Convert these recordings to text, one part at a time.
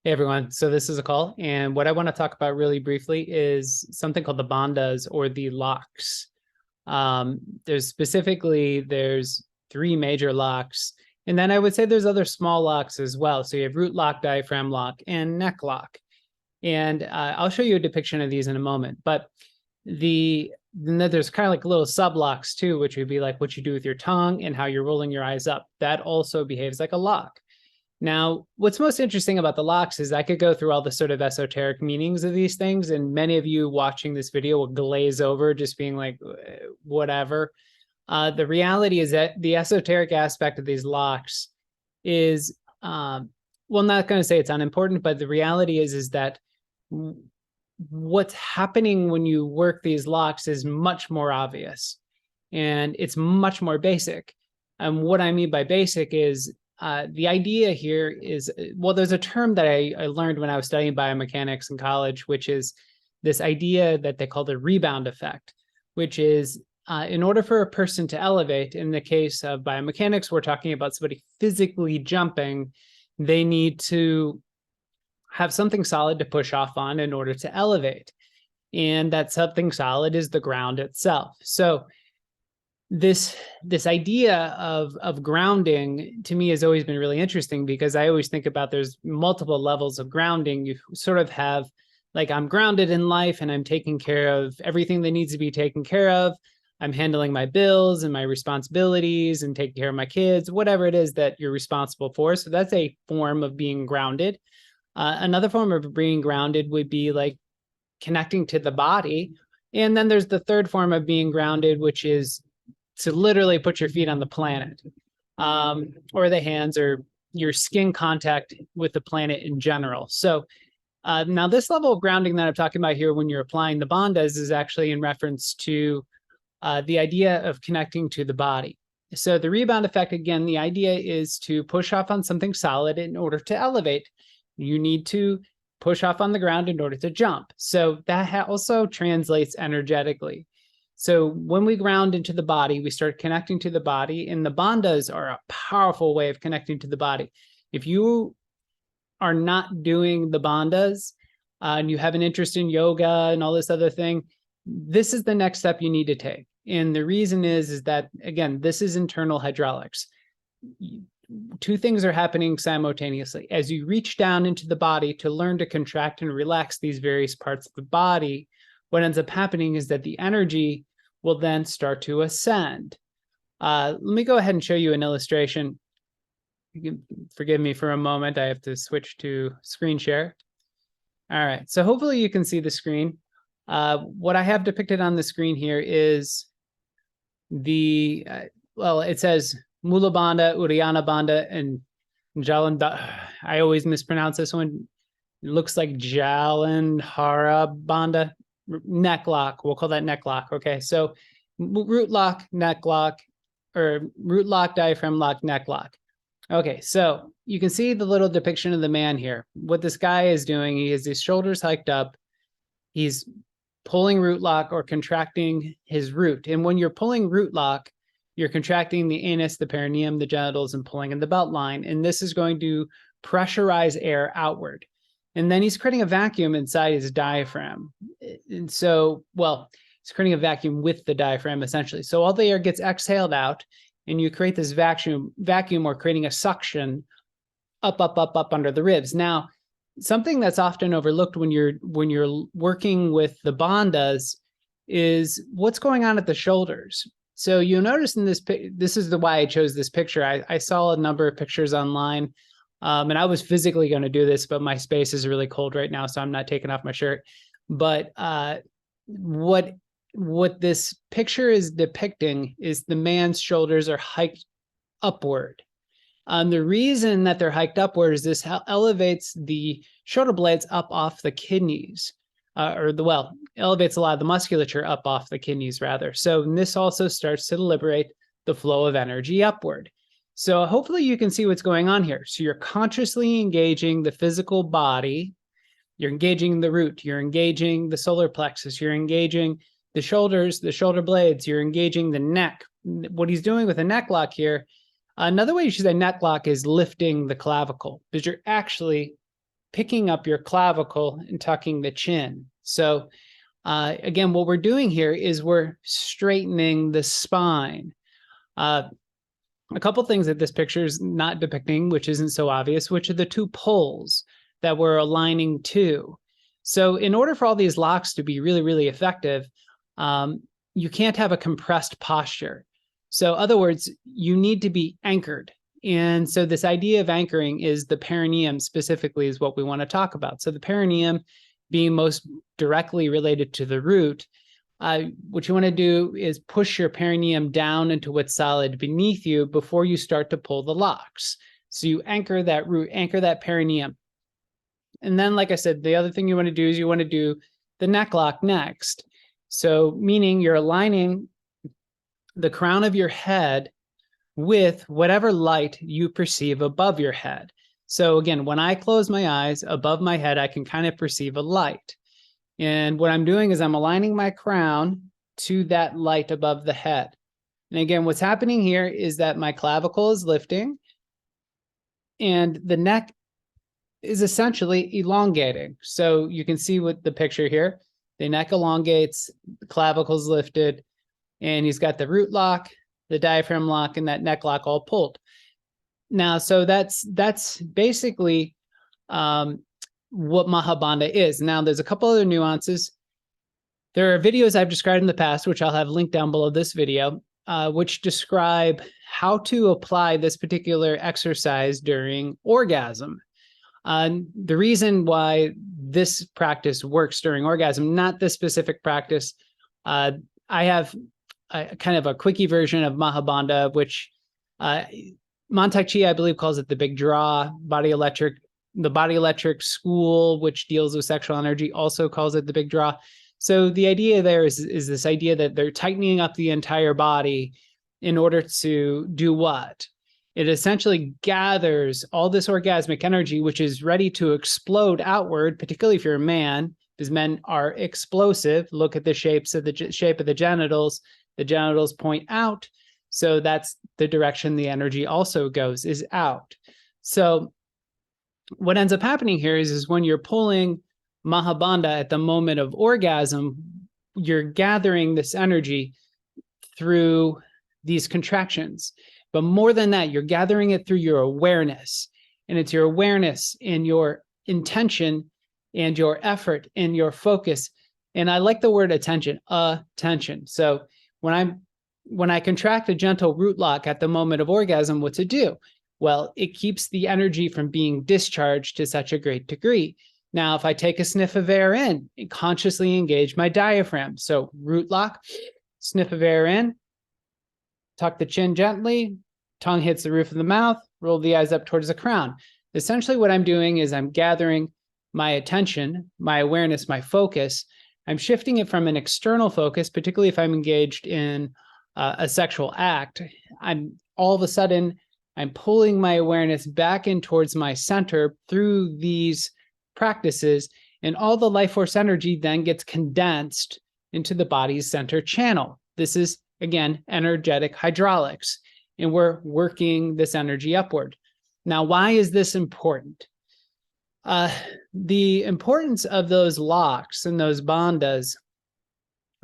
Hey everyone, so this is Akal, and what I want to talk about really briefly is something called the bandhas or the locks. There's three major locks, and then I would say there's other small locks as well. So you have root lock, diaphragm lock, and neck lock. And I'll show you a depiction of these in a moment. But then there's kind of like little sub locks too, which would be like what you do with your tongue and how you're rolling your eyes up. That also behaves like a lock. Now, what's most interesting about the locks is I could go through all the sort of esoteric meanings of these things, and many of you watching this video will glaze over just being like, whatever. The reality is that the esoteric aspect of these locks is, well, not going to say it's unimportant, but the reality is that what's happening when you work these locks is much more obvious, and it's much more basic. And what I mean by basic is, the idea here is, well, there's a term that I learned when I was studying biomechanics in college, which is this idea that they call the rebound effect, which is in order for a person to elevate, in the case of biomechanics, we're talking about somebody physically jumping, they need to have something solid to push off on in order to elevate. And that something solid is the ground itself. So this idea of grounding to me has always been really interesting, because I always think about there's multiple levels of grounding. You sort of have like, I'm grounded in life and I'm taking care of everything that needs to be taken care of. I'm handling my bills and my responsibilities and taking care of my kids, whatever it is that you're responsible for. So that's a form of being grounded. Another form of being grounded would be like connecting to the body. And then there's the third form of being grounded, which is to literally put your feet on the planet, or the hands, or your skin contact with the planet in general. So now this level of grounding that I'm talking about here when you're applying the bandhas is actually in reference to the idea of connecting to the body. So the rebound effect, again, the idea is to push off on something solid in order to elevate. You need to push off on the ground in order to jump. So that also translates energetically. So when we ground into the body, we start connecting to the body, and the bandhas are a powerful way of connecting to the body. If you are not doing the bandhas and you have an interest in yoga and all this other thing, this is the next step you need to take. And the reason is that, again, this is internal hydraulics. Two things are happening simultaneously. As you reach down into the body to learn to contract and relax these various parts of the body, what ends up happening is that the energy will then start to ascend. Let me go ahead and show you an illustration. You can forgive me for a moment. I have to switch to screen share. All right, so hopefully you can see the screen. What I have depicted on the screen here is well, it says Mula Bandha, Uddiyana Bandha, and Jalan. I always mispronounce this one. It looks like Jalandhara Bandha. Neck lock, we'll call that neck lock. Okay, so root lock, neck lock, or root lock, diaphragm lock, neck lock. Okay, so you can see the little depiction of the man here. What this guy is doing, he has his shoulders hiked up. He's pulling root lock or contracting his root. And when you're pulling root lock, you're contracting the anus, the perineum, the genitals, and pulling in the belt line. And this is going to pressurize air outward. And then he's creating a vacuum inside his diaphragm. And so, well, he's creating a vacuum with the diaphragm, essentially. So all the air gets exhaled out, and you create this vacuum or creating a suction up under the ribs. Now, something that's often overlooked when you're working with the bandhas is what's going on at the shoulders. So you'll notice in this is why I chose this picture. I saw a number of pictures online. And I was physically going to do this, but my space is really cold right now, so I'm not taking off my shirt. But what this picture is depicting is the man's shoulders are hiked upward. The reason that they're hiked upward is this elevates the shoulder blades up off the kidneys, elevates a lot of the musculature up off the kidneys, rather. So this also starts to liberate the flow of energy upward. So hopefully you can see what's going on here. So you're consciously engaging the physical body, you're engaging the root, you're engaging the solar plexus, you're engaging the shoulders, the shoulder blades, you're engaging the neck. What he's doing with a neck lock here, another way you should say neck lock is lifting the clavicle, because you're actually picking up your clavicle and tucking the chin. So again, what we're doing here is we're straightening the spine. A couple things that this picture is not depicting, which isn't so obvious, which are the two poles that we're aligning to. So in order for all these locks to be really, really effective, you can't have a compressed posture. So in other words, you need to be anchored. And so this idea of anchoring is the perineum specifically is what we want to talk about. So the perineum being most directly related to the root, what you want to do is push your perineum down into what's solid beneath you before you start to pull the locks. So you anchor that root, anchor that perineum. And then, like I said, the other thing you want to do is you want to do the neck lock next. So meaning you're aligning the crown of your head with whatever light you perceive above your head. So again, when I close my eyes above my head, I can kind of perceive a light. And what I'm doing is I'm aligning my crown to that light above the head. And again, what's happening here is that my clavicle is lifting and the neck is essentially elongating. So you can see with the picture here, the neck elongates, the clavicle's lifted, and he's got the root lock, the diaphragm lock, and that neck lock all pulled. Now, so that's basically what mahabanda is. Now, there's a couple other nuances. There are videos I've described in the past, which I'll have linked down below this video, which describe how to apply this particular exercise during orgasm. The reason why this practice works during orgasm, not this specific practice, I have kind of a quickie version of mahabanda, which Montauk Chi, I believe, calls it the big draw. Body Electric, the Body Electric school, which deals with sexual energy, also calls it the big draw. So the idea there is this idea that they're tightening up the entire body in order to do what? It essentially gathers all this orgasmic energy, which is ready to explode outward, particularly if you're a man, because men are explosive. Look at the shape of the genitals. The genitals point out. So that's the direction the energy also goes, is out. So what ends up happening here is when you're pulling mahabanda at the moment of orgasm, you're gathering this energy through these contractions. But more than that, you're gathering it through your awareness. And it's your awareness and your intention and your effort and your focus. And I like the word attention. So when I contract a gentle root lock at the moment of orgasm, what's it do? Well, it keeps the energy from being discharged to such a great degree. Now, if I take a sniff of air in, consciously engage my diaphragm. So root lock, sniff of air in, tuck the chin gently, tongue hits the roof of the mouth, roll the eyes up towards the crown. Essentially what I'm doing is I'm gathering my attention, my awareness, my focus. I'm shifting it from an external focus, particularly if I'm engaged in a sexual act. All of a sudden, I'm pulling my awareness back in towards my center through these practices, and all the life force energy then gets condensed into the body's center channel. This is, again, energetic hydraulics, and we're working this energy upward. Now, why is this important? The importance of those locks and those bandhas,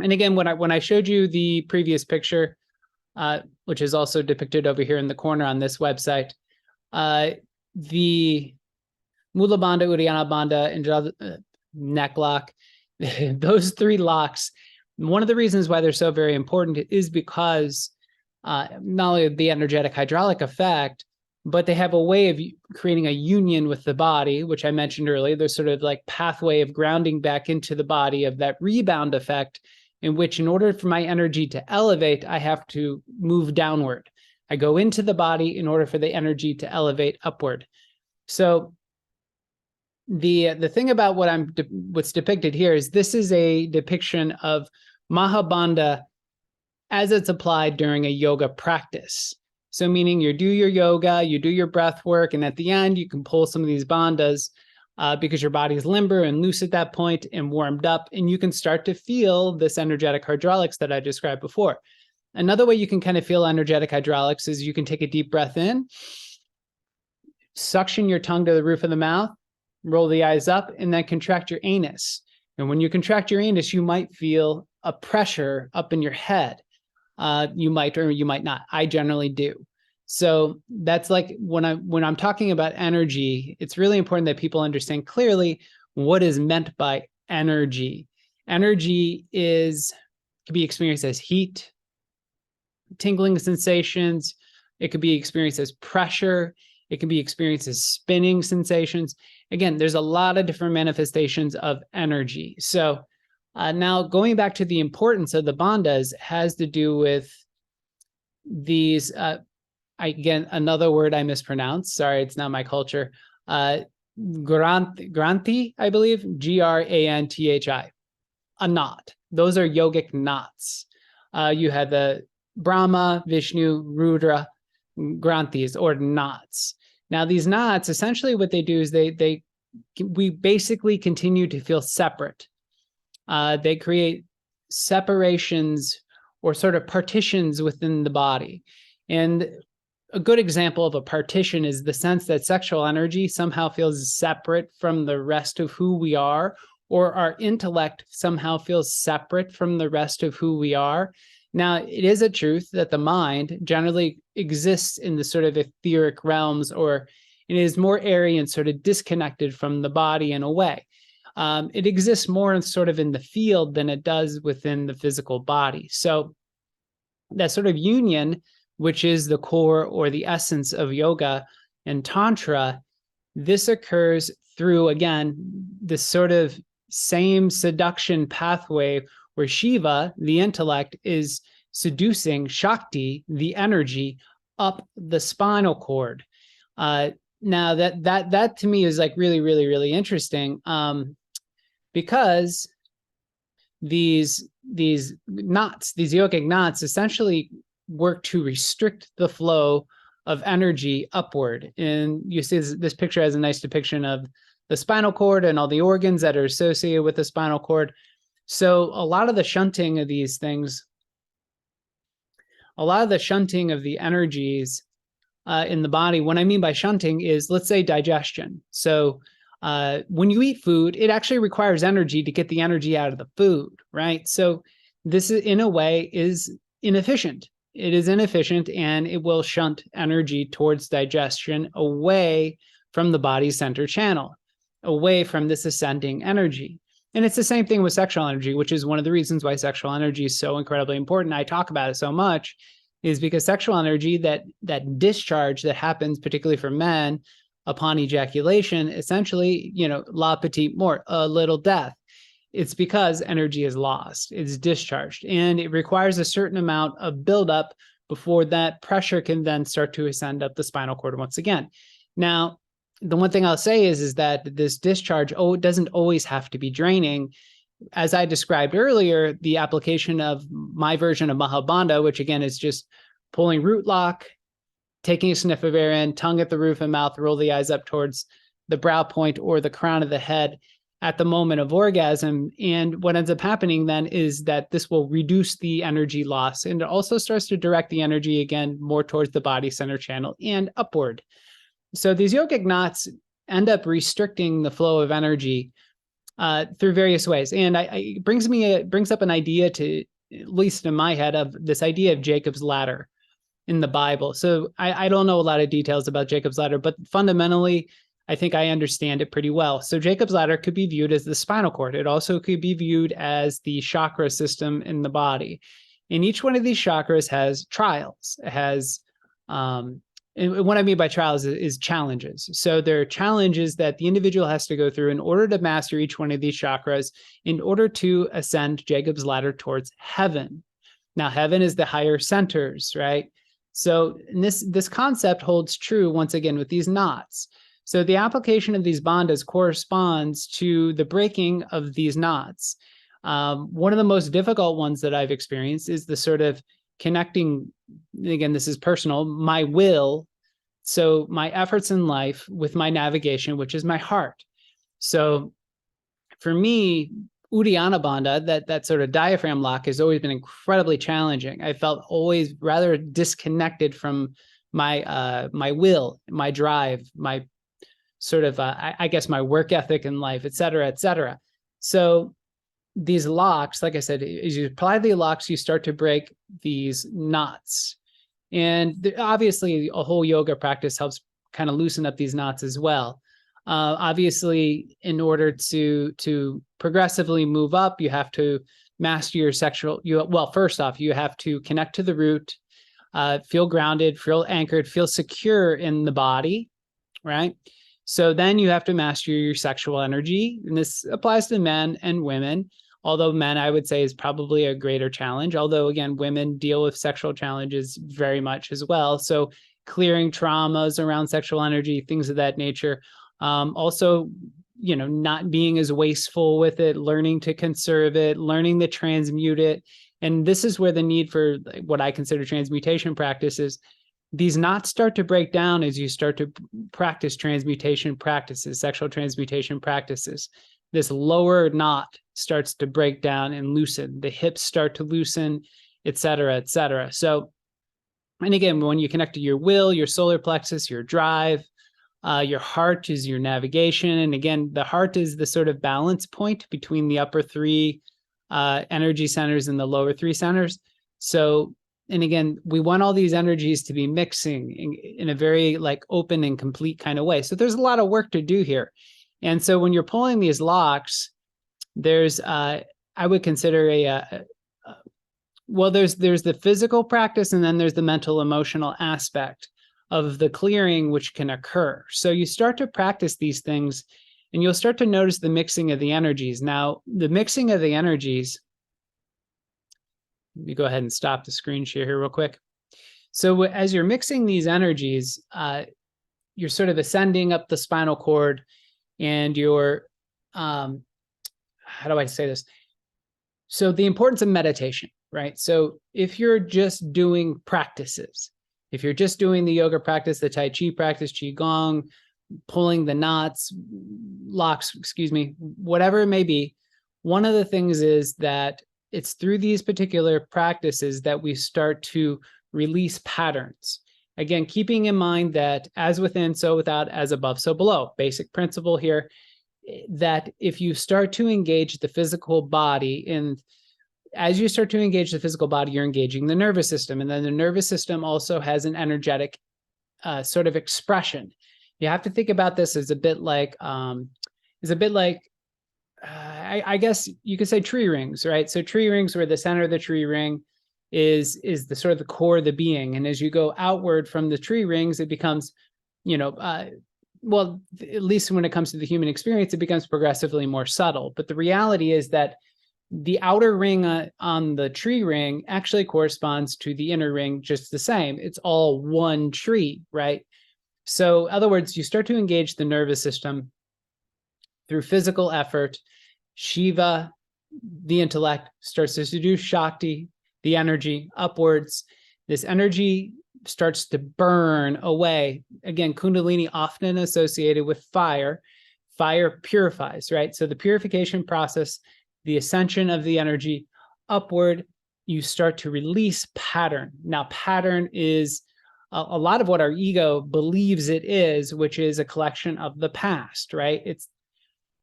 and again, when I showed you the previous picture, which is also depicted over here in the corner on this website, the Mula Bandha, Uddiyana Bandha, and neck lock, those three locks, one of the reasons why they're so very important is because not only the energetic hydraulic effect, but they have a way of creating a union with the body, which I mentioned earlier. There's sort of like pathway of grounding back into the body of that rebound effect, in which in order for my energy to elevate, I have to move downward. I go into the body in order for the energy to elevate upward. So the thing about what's depicted here is this is a depiction of mahabanda as it's applied during a yoga practice. So meaning you do your yoga, you do your breath work, and at the end you can pull some of these bandhas because your body is limber and loose at that point and warmed up, and you can start to feel this energetic hydraulics that I described before. Another way you can kind of feel energetic hydraulics is you can take a deep breath in, suction your tongue to the roof of the mouth, roll the eyes up, and then contract your anus. And when you contract your anus, you might feel a pressure up in your head. You might or you might not. I generally do. So that's like when I'm talking about energy, it's really important that people understand clearly what is meant by energy. Energy can be experienced as heat, tingling sensations. It could be experienced as pressure. It can be experienced as spinning sensations. Again, there's a lot of different manifestations of energy. So now going back to the importance of the bandhas has to do with these, again, another word I mispronounced. Sorry, it's not my culture. Granthi, I believe, Granthi, a knot. Those are yogic knots. You have the Brahma, Vishnu, Rudra, Granthis, or knots. Now, these knots, essentially what they do is we basically continue to feel separate. They create separations or sort of partitions within the body. And a good example of a partition is the sense that sexual energy somehow feels separate from the rest of who we are, or our intellect somehow feels separate from the rest of who we are. Now, it is a truth that the mind generally exists in the sort of etheric realms, or it is more airy and sort of disconnected from the body in a way. It exists more sort of in the field than it does within the physical body. So that sort of union, which is the core or the essence of yoga and tantra, this occurs through, again, this sort of same seduction pathway where Shiva, the intellect, is seducing Shakti, the energy, up the spinal cord. Now that to me is like really, really, really interesting, because these knots, these yogic knots, essentially work to restrict the flow of energy upward. And you see this picture has a nice depiction of the spinal cord and all the organs that are associated with the spinal cord. So a lot of the shunting of these things, a lot of the shunting of the energies in the body, what I mean by shunting is, let's say, digestion. So when you eat food, it actually requires energy to get the energy out of the food, right? So this, in a way, is inefficient. It is inefficient, and it will shunt energy towards digestion away from the body's center channel, away from this ascending energy. And it's the same thing with sexual energy, which is one of the reasons why sexual energy is so incredibly important. I talk about it so much is because sexual energy, that discharge that happens, particularly for men upon ejaculation, essentially, la petite mort, a little death. It's because energy is lost, it's discharged, and it requires a certain amount of buildup before that pressure can then start to ascend up the spinal cord once again. Now, the one thing I'll say is that this discharge doesn't always have to be draining. As I described earlier, the application of my version of mahabanda, which again is just pulling root lock, taking a sniff of air in, tongue at the roof of mouth, roll the eyes up towards the brow point or the crown of the head at the moment of orgasm. And what ends up happening then is that this will reduce the energy loss, and it also starts to direct the energy again more towards the body center channel and upward. So these yogic knots end up restricting the flow of energy through various ways. And it brings up an idea, to at least in my head, of this idea of Jacob's ladder in the Bible. So I don't know a lot of details about Jacob's ladder, but fundamentally, I think I understand it pretty well. So Jacob's ladder could be viewed as the spinal cord. It also could be viewed as the chakra system in the body. And each one of these chakras has trials. It has, and what I mean by trials is challenges. So there are challenges that the individual has to go through in order to master each one of these chakras, in order to ascend Jacob's ladder towards heaven. Now, heaven is the higher centers, right? So this concept holds true once again with these knots. So the application of these bandhas corresponds to the breaking of these knots. One of the most difficult ones that I've experienced is the sort of connecting, again, this is personal, my will, so my efforts in life, with my navigation, which is my heart. So for me, Uddiyana Bandha, that sort of diaphragm lock, has always been incredibly challenging. I felt always rather disconnected from my will, my drive, my sort of, I guess, my work ethic in life, et cetera, et cetera. So these locks, like I said, as you apply the locks, you start to break these knots. And obviously, a whole yoga practice helps kind of loosen up these knots as well. Obviously, in order to progressively move up, you have to master your sexual. Well, first off, you have to connect to the root, feel grounded, feel anchored, feel secure in the body, right? So then you have to master your sexual energy, and this applies to men and women. Although men, I would say, is probably a greater challenge. Although, again, women deal with sexual challenges very much as well. So clearing traumas around sexual energy, things of that nature. Also, not being as wasteful with it, learning to conserve it, learning to transmute it. And this is where the need for what I consider transmutation practices. These knots start to break down as you start to practice transmutation practices, sexual transmutation practices. This lower knot starts to break down and loosen. The hips start to loosen, et cetera, et cetera. So, and again, when you connect to your will, your solar plexus, your drive, your heart is your navigation. And again, the heart is the sort of balance point between the upper three energy centers and the lower three centers. So, and again, we want all these energies to be mixing in a very open and complete kind of way. So there's a lot of work to do here. And so when you're pulling these locks, there's, I would consider there's the physical practice, and then there's the mental, emotional aspect of the clearing, which can occur. So you start to practice these things, and you'll start to notice the mixing of the energies. Now, the mixing of the energies, let me go ahead and stop the screen share here real quick. So as you're mixing these energies, you're sort of ascending up the spinal cord, and you're, how do I say this? So the importance of meditation, right? So if you're just doing practices, if you're just doing the yoga practice, the Tai Chi practice, Qigong, pulling the knots, locks, whatever it may be, one of the things is that it's through these particular practices that we start to release patterns. Again, keeping in mind that as within, so without, as above, so below. Basic principle here, that if you start to engage the physical body, and as you start to engage the physical body, you're engaging the nervous system. And then the nervous system also has an energetic sort of expression. You have to think about this as a bit like, I guess you could say tree rings, right? So tree rings, where the center of the tree ring is the sort of the core of the being. And as you go outward from the tree rings, it becomes, well, at least when it comes to the human experience, it becomes progressively more subtle. But the reality is that the outer ring on the tree ring actually corresponds to the inner ring just the same. It's all one tree, right? So in other words, you start to engage the nervous system through physical effort. Shiva, the intellect, starts to seduce Shakti, the energy, upwards. This energy starts to burn away. Again, Kundalini often associated with fire. Fire purifies, right? So the purification process, the ascension of the energy upward, you start to release pattern. Now, pattern is a lot of what our ego believes it is, which is a collection of the past, right? It's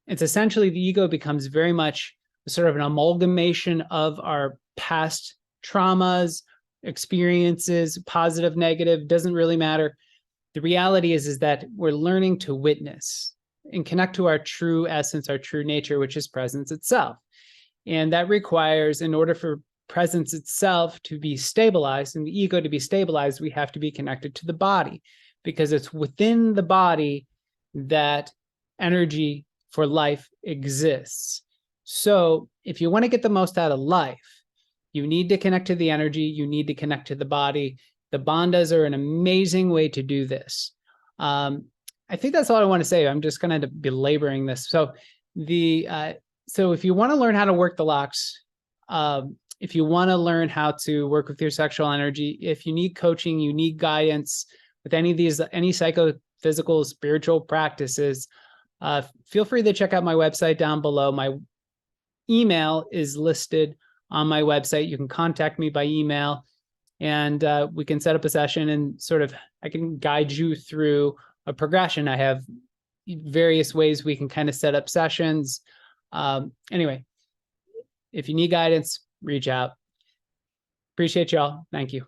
essentially, the ego becomes very much sort of an amalgamation of our past traumas, experiences, positive, negative, doesn't really matter. The reality is that we're learning to witness and connect to our true essence, our true nature, which is presence itself. And that requires, in order for presence itself to be stabilized and the ego to be stabilized, we have to be connected to the body, because it's within the body that energy for life exists. So if you want to get the most out of life, you need to connect to the energy, you need to connect to the body. The bandhas are an amazing way to do this. I think that's all I want to say. I'm just going to be belaboring this. So so if you want to learn how to work the locks, if you want to learn how to work with your sexual energy, if you need coaching, you need guidance with any of these, any psychophysical, spiritual practices, feel free to check out my website down below. My email is listed on my website. You can contact me by email, and we can set up a session and sort of, I can guide you through a progression. I have, various ways we can kind of set up sessions. Anyway, if you need guidance, reach out. Appreciate y'all. Thank you.